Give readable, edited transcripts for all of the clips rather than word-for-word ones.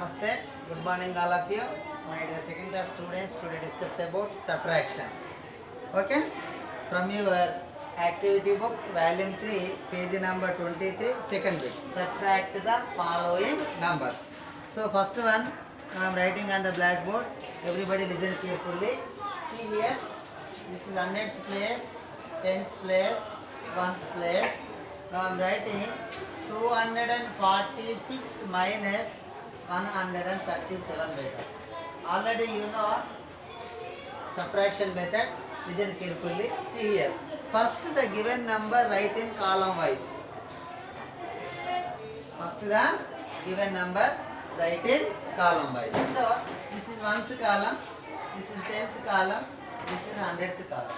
Namaste. Good morning all of you. My dear second class students, today discuss about subtraction. Okay? From your activity book, volume 3, page number 23, second bit. Subtract the following numbers. So first one, I am writing on the blackboard. Everybody listen carefully. See here, this is hundreds place, tens place, ones place. Now I am writing 246 minus 137 method. Already you know subtraction method. Listen carefully. See here. First the given number write in column wise. First the given number write in column wise. So this is ones column, this is tens column, this is hundreds column.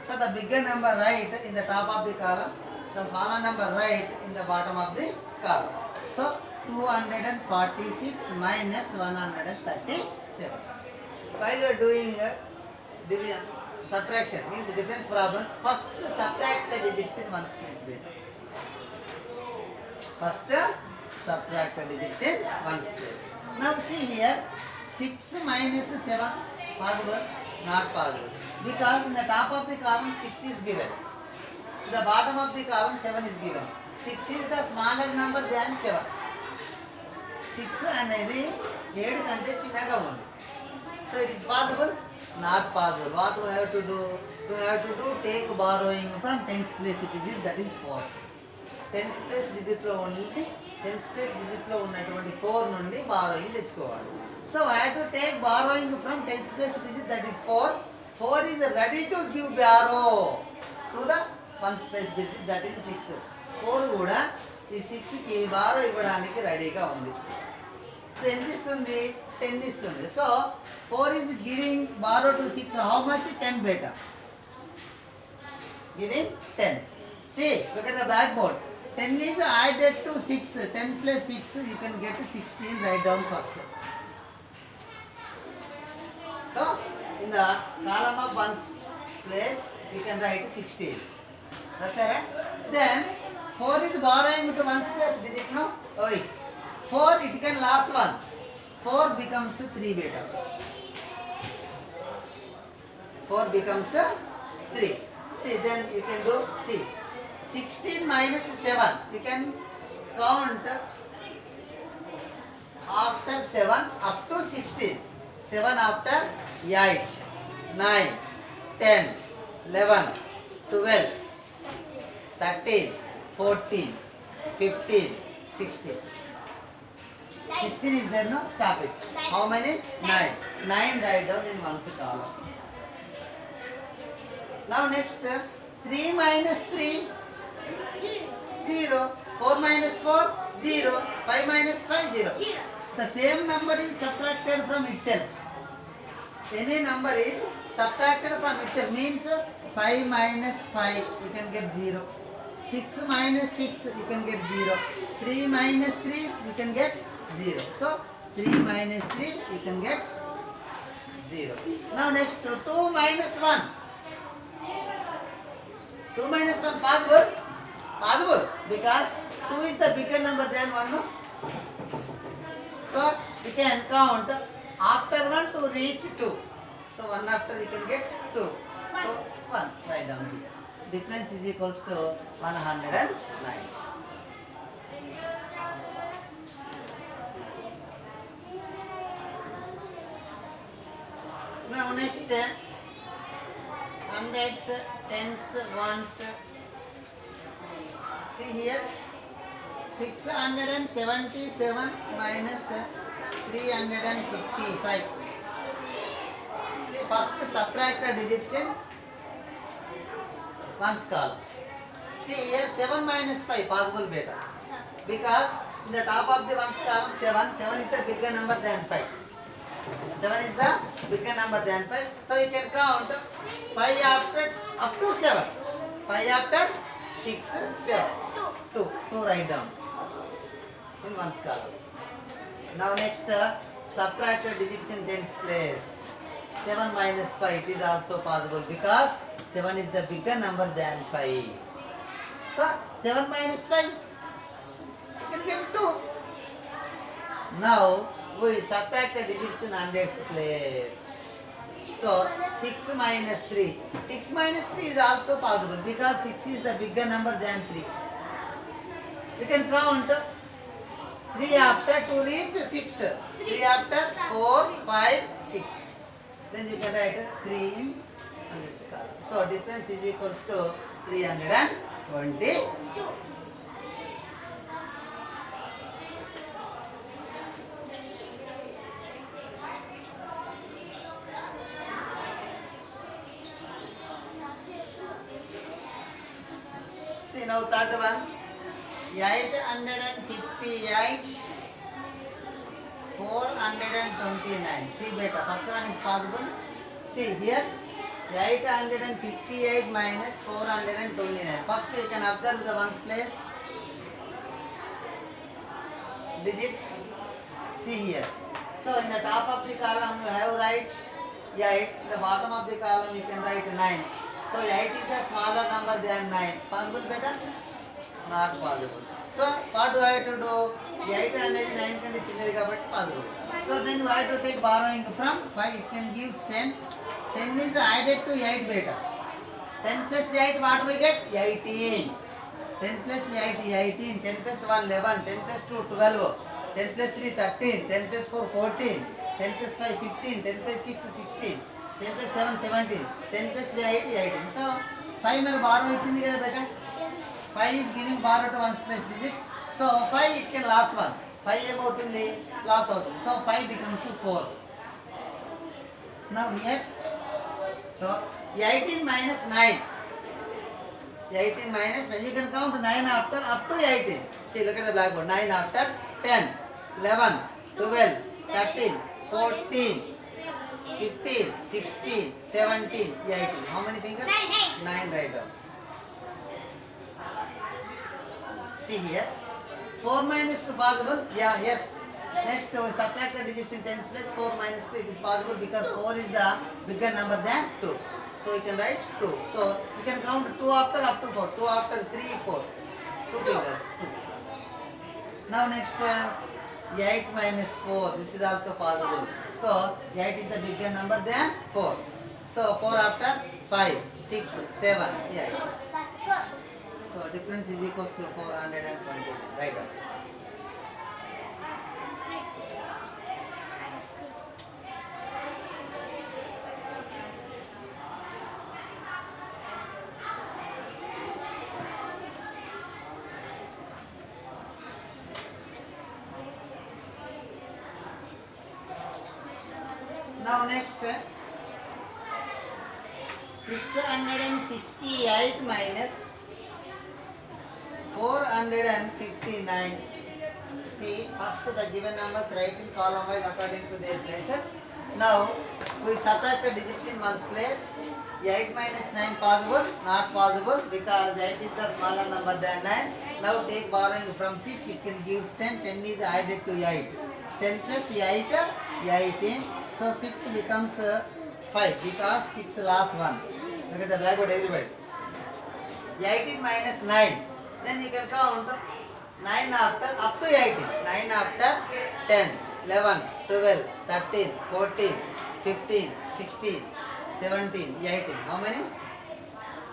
So the bigger number write in the top of the column, the smaller number write in the bottom of the column. So 246 minus 137. While you are doing division, subtraction means difference problems, first subtract the digits in ones place beta. First subtract the digits in ones place. Now see here, 6 minus 7, possible? Not possible. Because in the top of the column 6 is given. In the bottom of the column 7 is given. 6 is the smaller number than 7. 6 అనేది 7 కంటే చిన్నగా ఉంది. So it is possible? Not possible. What we have to do? We have to do take borrowing from tens place digit, that is 4. Tens place digit లో ఉండి tens place digit లో ఉన్నటువంటి 4 నుండి borrowing తెచ్చుకోవాలి. So I have to take borrowing from tens place digit, that is 4. 4 is ready to give borrow to the ones place digit, that is 6. 4 కూడా ఈ 6 కి borrow ఇవ్వడానికి రెడీగా ఉంది. సో ఎంత ఇస్తుంది? 10 ఇస్తుంది. So 4 is giving borrow to 6. How much? 10 beta. Giving 10. See, look at the blackboard. 10 is added to 6. 10 plus 6, you can get 16. Write down first. So in the column of ones place, you can write 16. That's right. Then 4 is borrowing to ones place digit. No? Oh, 4 it can last 1. 4 becomes 3 beta. 4 becomes 3. See, then you can do, see, 16 minus 7. You can count after 7 up to 16. 7 after 8, 9, 10, 11, 12, 13, 14, 15, 16. 16 is there, no? Stop it. How many? 9. 9 write down in ones column. Now next, 3 minus 3, 0. 4 minus 4, 0. 5 minus 5, 0. The same number is subtracted from itself. Any number is subtracted from itself, means 5 minus 5, you can get 0. 6 minus 6, you can get 0. 3 minus 3, you can get 0. So 3 minus 3, you can get 0. Now next, 2 minus 1. 2 minus 1 possible? Possible, because 2 is the bigger number than 1. No? So you can count after 1 to reach 2. So 1 after you can get 2. So 1, write down here. Difference is equals to 109. Now next, hundreds, tens, ones. See here, 677 minus 355. See, first subtract the digits in ones column. See here, 7 minus 5 possible beta, because in the top of the ones column 7 is the bigger number than 5. 7 is the bigger number than 5. So you can count 5 after up to 7. 5 after 6, 7. 2 write down in ones column. Now next, subtract the digits in tens place. 7 minus 5, it is also possible, because 7 is the bigger number than 5. So 7 minus 5, you can get 2. Now we subtract the digits in hundreds place. So 6 minus 3. 6 minus 3 is also possible because 6 is the bigger number than 3. You can count 3 after to reach 6. 3 after 4, 5, 6. Then you can write 3 in hundreds column. So difference is equals to 320. See now third one, 858, 429. See beta, first one is possible. See here, 858 minus 429. First you can observe the ones place, digits. See here. So in the top of the column you have write 8, in the bottom of the column you can write 9. So 8 is the smaller number than 9. Possible beta? Not possible. So what do I have to do? 8 and 9 can be possible. So then we have to take borrowing from 5. It can give 10. 10 is added to 8 beta. 10 plus 8 what we get? 18. 10 plus 8 18. 10 plus 1 11. 10 plus 2 12. 10 plus 3 13. 10 plus 4 14. 10 plus 5 15. 10 plus 6 16. 10 plus 7 17. 10 plus 8 18. So 5 mere borrow ichindi kada beta. 5 is giving borrow to one's place digit. So 5 it can last 1. 5 ఏమవుతుంది loss అవుతుంది. So 5 becomes 4. Now here, so 18 minus 9. 18 minus, and you can count 9 after up to 18. See, look at the blackboard. 9 after 10, 11, 12, 13, 14, 15, 16, 17, 18. How many fingers? 9 right down. See here, 4 minus 2 possible? Yeah, yes. Next, we subtract the digits in tens place. 4 minus 2, it is possible because 4 is the bigger number than 2. So you can write 2. So you can count 2 after up to 4. 2 after 3, 4. 2 fingers. 2. Now next, 8 minus 4. This is also possible. So 8 is the bigger number than 4. So 4 after 5, 6, 7, 8. So difference is equals to 420. Right up. Now next, 668 minus 459. See, first the given numbers write in column wise according to their places. Now we subtract the digits in one's place. 8 minus 9 possible? Not possible because 8 is the smaller number than 9. Now take borrowing from 6. It can give 10. 10 is added to 8. 10 plus 8, 18. So 6 becomes 5 because 6 last one. Look at the blackboard everybody. 18 minus 9. Then you can count 9 after up to 18. 9 after 10, 11, 12, 13, 14, 15, 16, 17, 18. How many?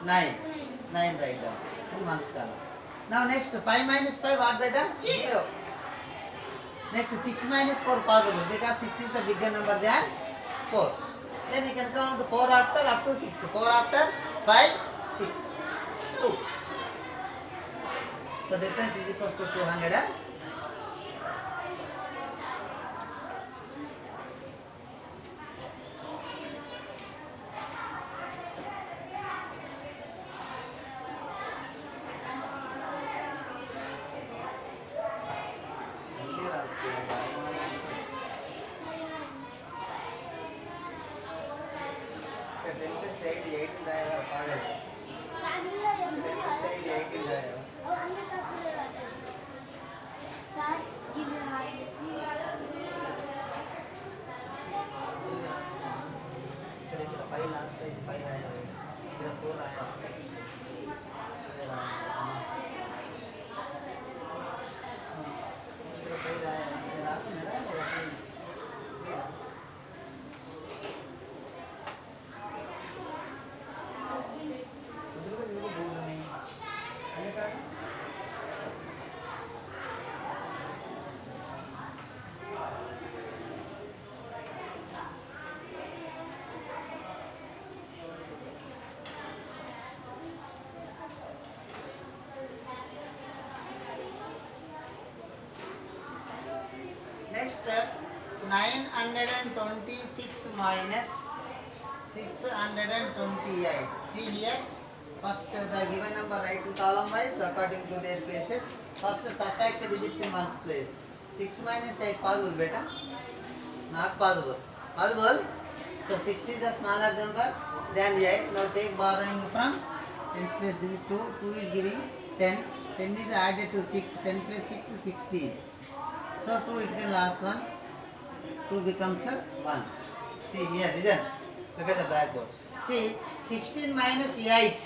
9. 9 right down. In one column. Now next 5 minus 5 what better? 0. Next 6 minus 4 possible because 6 is the bigger number than 4. Then you can count 4 after up to 6. 4 after 5, 6, 2. So difference is equals to 200. Next, 926 minus 628. See here. First, the given number write in column wise according to their places. First, subtract the digits in one's place. 6 minus 8 possible, beta? Not possible. Possible? So 6 is the smaller number than 8. Now take borrowing from tens place digit 2. 2 is giving 10. 10 is added to 6. 10 plus 6 is 16. So 2 it can last 1. 2 becomes 1. See here, listen. Look at the blackboard. See, 16 minus 8.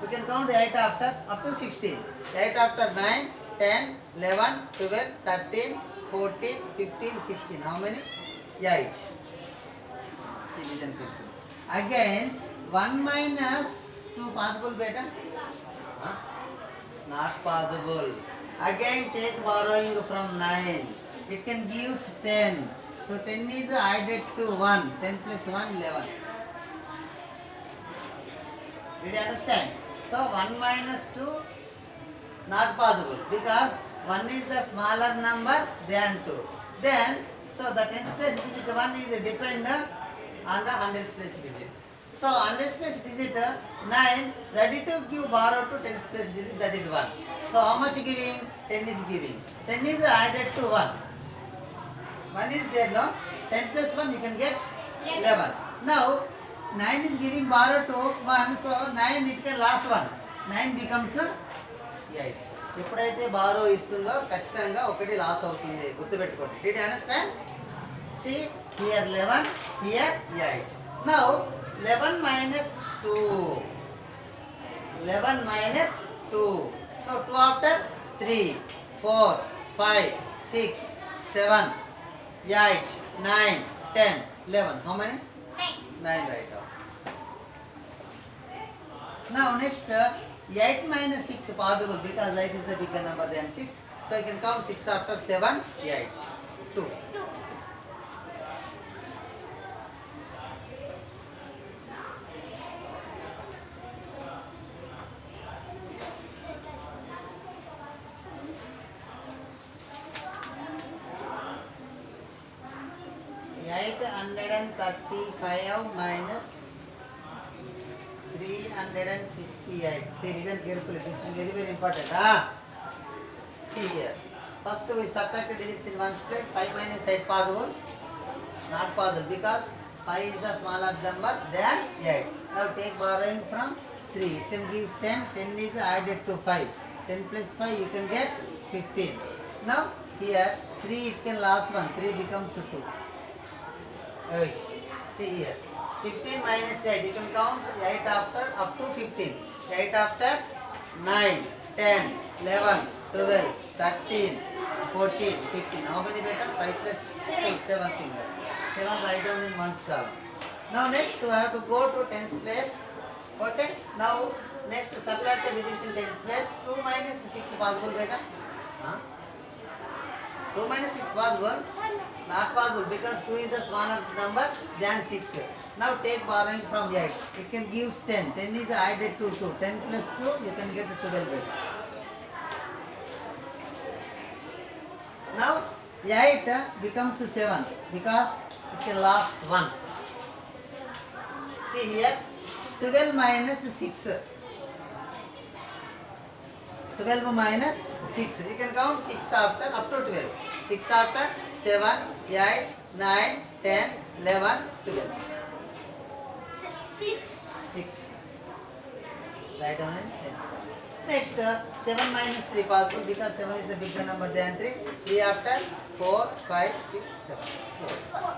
We can count 8 after up to 16. 8 after 9, 10, 11, 12, 13, 14, 15, 16. How many? 8. See, listen carefully. Again, 1 minus 2 possible, beta? Huh? Not possible. Again, take borrowing from 9. It can give 10. So 10 is added to 1. 10 plus 1, 11. Did you understand? So 1 minus 2, not possible because 1 is the smaller number than 2. Then, so the tens place digit 1 is dependent on the hundreds place digit. So hundreds place digit 9 ready to give borrow to tens place digit, that is 1. So how much giving? 10 is giving. 10 is added to 1. 1 is there, no? 10 plus 1 you can get 11. Now 9 is giving borrow to 1, so 9 it can last 1. 9 becomes 8. ఎప్పుడైతే borrow ఇస్తుందో ఖచ్చితంగా ఒకటి loss అవుతుంది, గుర్తుపెట్టుకోండి. Did you understand? See here 11, here 8. Now 11 minus 2. 11 minus 2. So 2 after 3, 4, 5, 6, 7, 8, 9, 10, 11. How many? 9 right off. Now next, 8 minus 6 possible because 8 is the bigger number than 6. So you can count 6 after 7, 8, 2. Eight 135 minus 368. See, listen carefully. This is very, very important. See here. First we subtract the digits in one's place. 5 minus 8 possible? Not possible because 5 is the smaller number than 8. Now take borrowing from 3. It can give 10. 10 is added to 5. 10 plus 5 you can get 15. Now here 3 it can last 1. 3 becomes 2. See here. 15 minus 8, you can count 8 after up to 15. 8 after 9, 10, 11, 12, 13, 14, 15. How many better? 5 plus 2, 7 fingers. 7 write down in one's column. Now next we have to go to tens place. Okay. Now next subtract the digits in tens place. 2 minus 6 possible better? 2 minus 6 possible? Not possible because 2 is the smaller number than 6. Now take borrowing from 8. It can give 10. 10 is added to 2. 10 plus 2 you can get 12. Now 8 becomes 7 because it can last 1. See here 12 minus 6. 12 minus 6. You can count 6 after up to 12. 6 after 7, 8, 9, 10, 11, 12. 6. Write down it. Yes. Next, 7 minus 3 possible because 7 is the bigger number than 3. 3 after 4, 5, 6, 7. 4.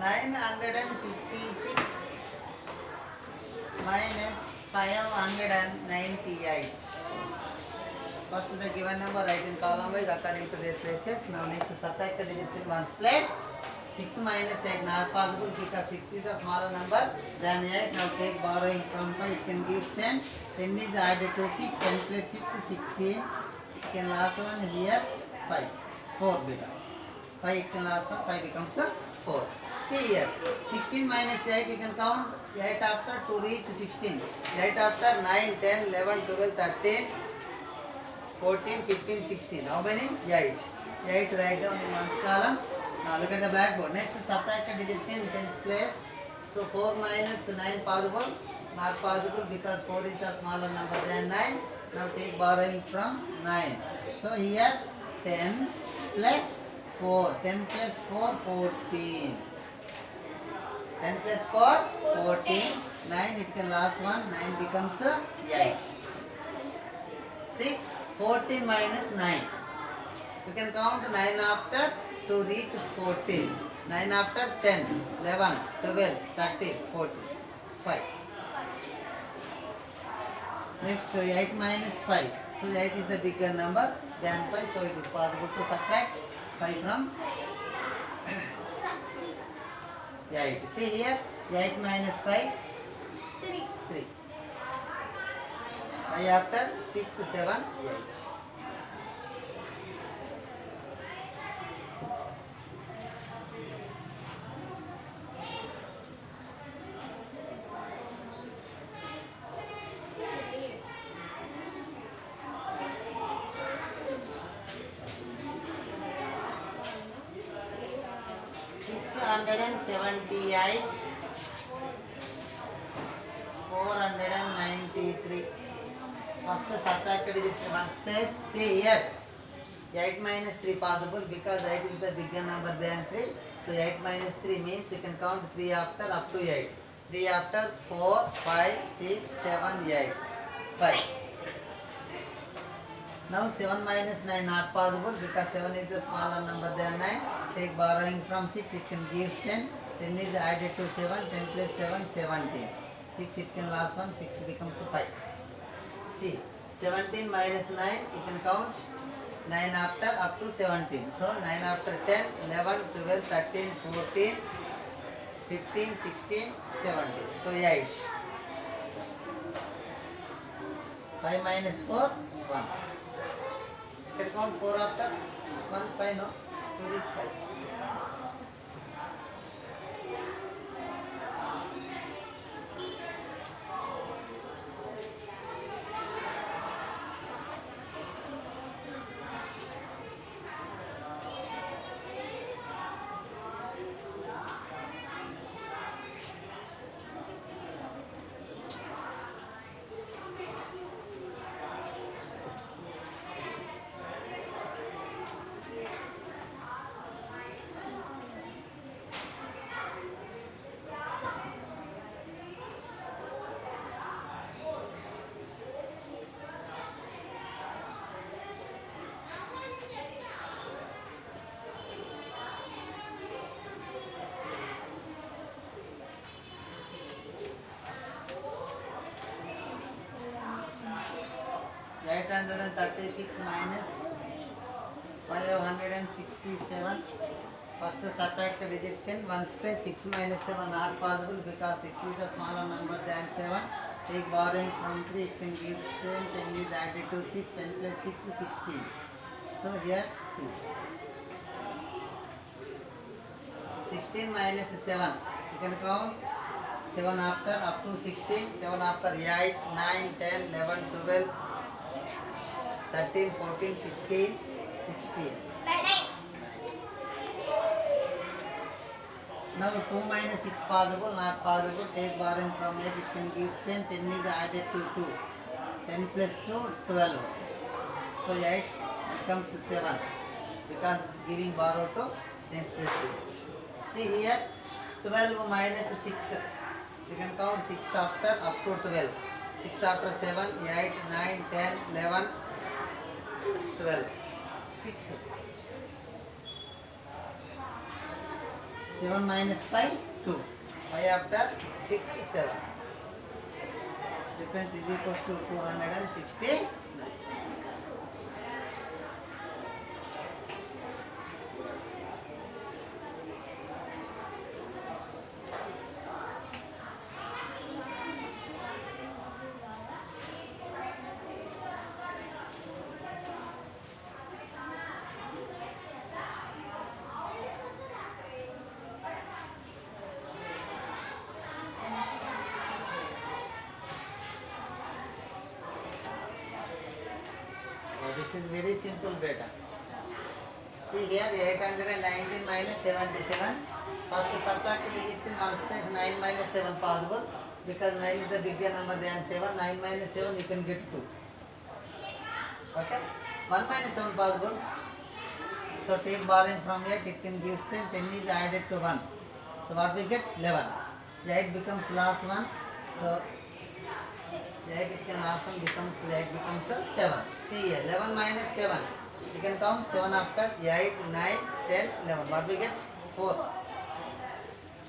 956 minus 598. First the given number write in column wise according to their places. Now next subtract the digits in ones place. 6 minus 8 not possible because 6 is a smaller number than 8. Now take borrowing from 5, it can give 10. 10 is added to 6, 10 plus 6 is 16. It can last one here 5. 4 beta. 5 it can last one, 5 becomes 4. See here, 16 minus 8 you can count 8 after to reach 16. 8 after 9, 10, 11, 12, 13, 14, 15, 16. How many? 8. 8 write down in one's column. Now look at the blackboard. Next subtract the digits in tens place. So 4 minus 9 possible? Not possible because 4 is the smaller number than 9. Now take borrowing from 9. So here 10 plus 4. 10 plus 4, 14. 10 plus 4, 14. 9 it can last one. 9 becomes 8. See? 14 minus 9. You can count 9 after to reach 14. 9 after 10, 11, 12, 13, 14, 5. Next 8 minus 5. So 8 is the bigger number than 5. So it is possible to subtract 5 from 8. See here, 8 minus 5, 3. 5 after 6, 7, 8. 678, 493. First subtract digits in one space. See here, 8 minus 3 possible because 8 is the bigger number than 3. So 8 minus 3 means you can count 3 after up to 8. 3 after 4, 5, 6, 7, 8. 5. Now 7 minus 9 not possible because 7 is the smaller number than 9. Take borrowing from 6, it can give 10. 10 is added to 7, 10 plus 7, 17. 6 it can last one, 6 becomes 5. See, 17 minus 9, you can count 9 after up to 17. So 9 after 10, 11, 12, 13, 14, 15, 16, 17. So 8. 5 minus 4, 1. You can count 4 after 1, 5, no? To reach 5. Eight hundred and 36 minus 567. First subtract the digits in ones place. 6 minus 7 not possible because 6 is the smaller number than 7. Take borrowing from 3, it can give 10. 10 is added to 6. 10 plus 6 is 16. So here 2. 16 minus 7. You can count 7 after up to 16. 7 after 8, 9, 10, 11, 12. 13, 14, 15, 16. 9. Now 2 minus 6 possible, not possible. Take borrowing from 8, it can give 10. 10 is added to 2. 10 plus 2, 12. So 8 becomes 7 because giving borrow to 10 plus 8. See here, 12 minus 6. You can count 6 after up to 12. 6 after 7, 8, 9, 10, 11, 12. 6. 7 minus 5, 2. 5 after 6, 7. Difference is equals to 269. This is very simple beta. See here 819 minus 77. First subtract digits in ones place. 9 minus 7 possible because 9 is the bigger number than 7. 9 minus 7 you can get 2. Okay. 1 minus 7 possible. So take borrowing from 8, it can give 10. 10 is added to 1. So what we get? 11. 8 becomes last one. So 8 it can last one becomes 8 becomes 7. See here 11 minus 7. You can count 7 after 8, 9, 10, 11. What we get? 4.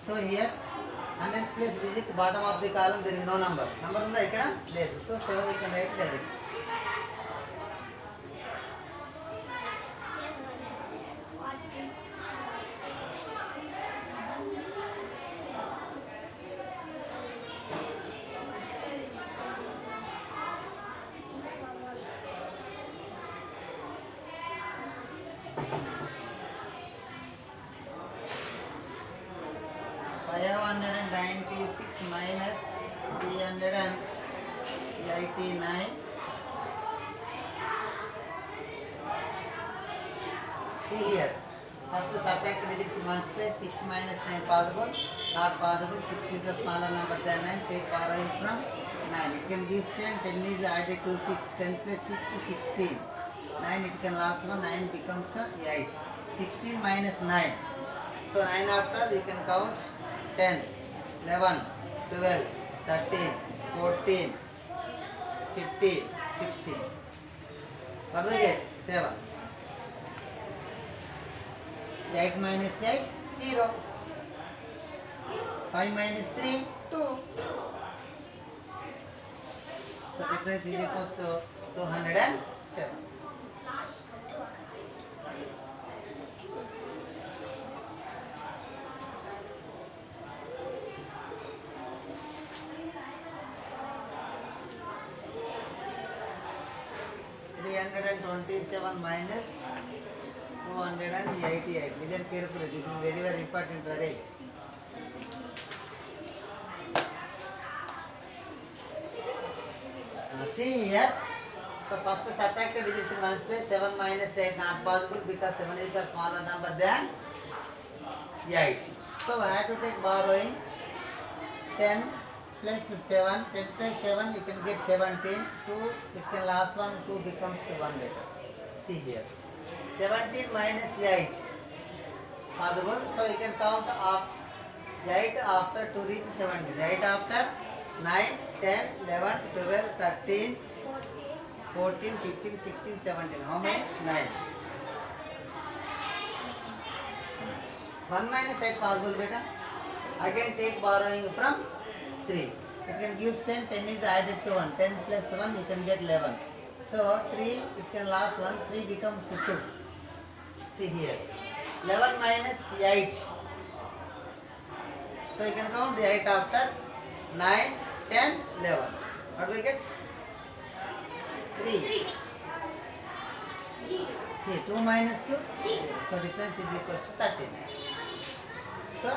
So here 100's place digit bottom of the column there is no number. Number unda ikkada ledu. So 7 we can write directly. 596 minus 389. See here. First subtract digits in ones place. 6 minus 9 possible. Not possible. 6 is the smaller number than 9. Take borrowing from 9. It can give 10. 10 is added to 6. 10 plus 6 is 16. 9 it can last one. 9 becomes 8. 16 minus 9. So 9 after you can count 10, 11, 12, 13, 14, 15, 16. What do we get? 7. 8 minus 8, 0. 5 minus 3, 2. So difference is equals to 207. $327 minus 288. Listen carefully. This is very very important. Very. See here. So first subtract the digits in ones place. 7 minus 8 not possible because 7 is the smaller number than 8. So I have to take borrowing. 10 plus 7. 10 plus 7 you can get 17. 2 it can last one. 2 becomes 1 later. See here. 17 minus 8 possible. So you can count up 8 after to reach 17. 8 after 9, 10, 11, 12, 13, 14, 15, 16, 17. How many? 9. 1 minus 8 possible beta. Again take borrowing from 3. It can give 10. 10 is added to 1. 10 plus 1 you can get 11. So 3 it can last 1. 3 becomes 2. See here. 11 minus 8. So you can count the 8 after 9, 10, 11. What do we get? 3. See 2 minus 2. So difference is equals to 13. So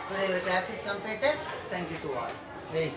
today your class is completed. Thank you to all. Wait.